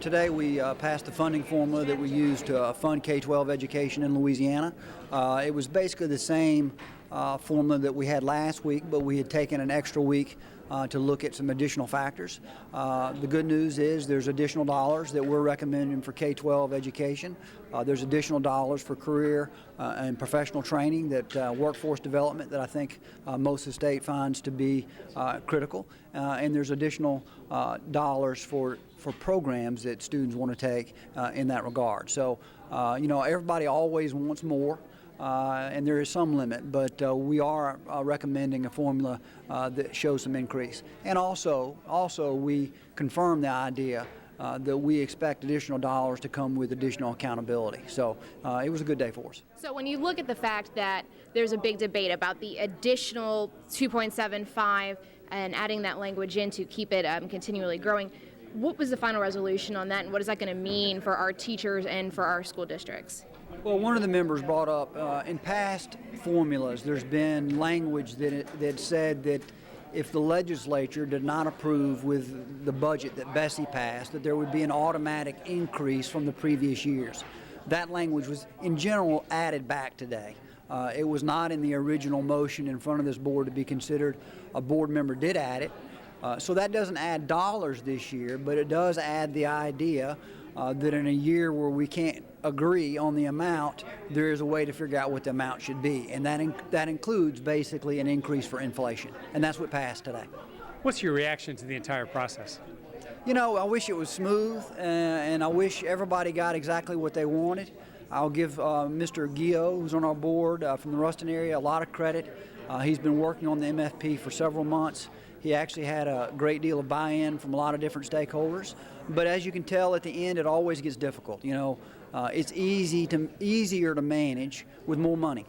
Today we passed the funding formula that we use to fund K-12 education in Louisiana. It was basically the same formula that we had last week, but we had taken an extra week to look at some additional factors. The good news is there's additional dollars that we're recommending for K-12 education. There's additional dollars for career and professional training, that workforce development that I think most of the state finds to be critical. And there's additional dollars for programs that students want to take in that regard. So, everybody always wants more. And there is some limit, but we are recommending a formula that shows some increase. And also we confirm the idea that we expect additional dollars to come with additional accountability. So it was a good day for us. So when you look at the fact that there's a big debate about the additional 2.75 and adding that language in to keep it continually growing, what was the final resolution on that, and what is that going to mean for our teachers and for our school districts? Well, one of the members brought up in past formulas there's been language that said that if the legislature did not approve with the budget that BESE passed, that there would be an automatic increase from the previous years. That language was in general added back today. It was not in the original motion in front of this board to be considered. A board member did add it. So that doesn't add dollars this year, but it does add the idea that in a year where we can't agree on the amount, there is a way to figure out what the amount should be. And that includes basically an increase for inflation. And that's what passed today. What's your reaction to the entire process? I wish it was smooth, and I wish everybody got exactly what they wanted. I'll give Mr. Gio, who's on our board from the Ruston area, a lot of credit. He's been working on the MFP for several months. He actually had a great deal of buy-in from a lot of different stakeholders. But as you can tell, at the end, it always gets difficult. It's easier to manage with more money,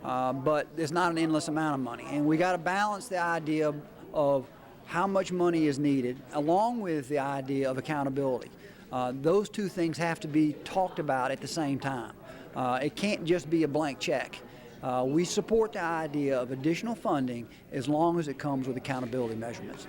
but it's not an endless amount of money. And we got to balance the idea of how much money is needed, along with the idea of accountability. Those two things have to be talked about at the same time. It can't just be a blank check. We support the idea of additional funding as long as it comes with accountability measurements.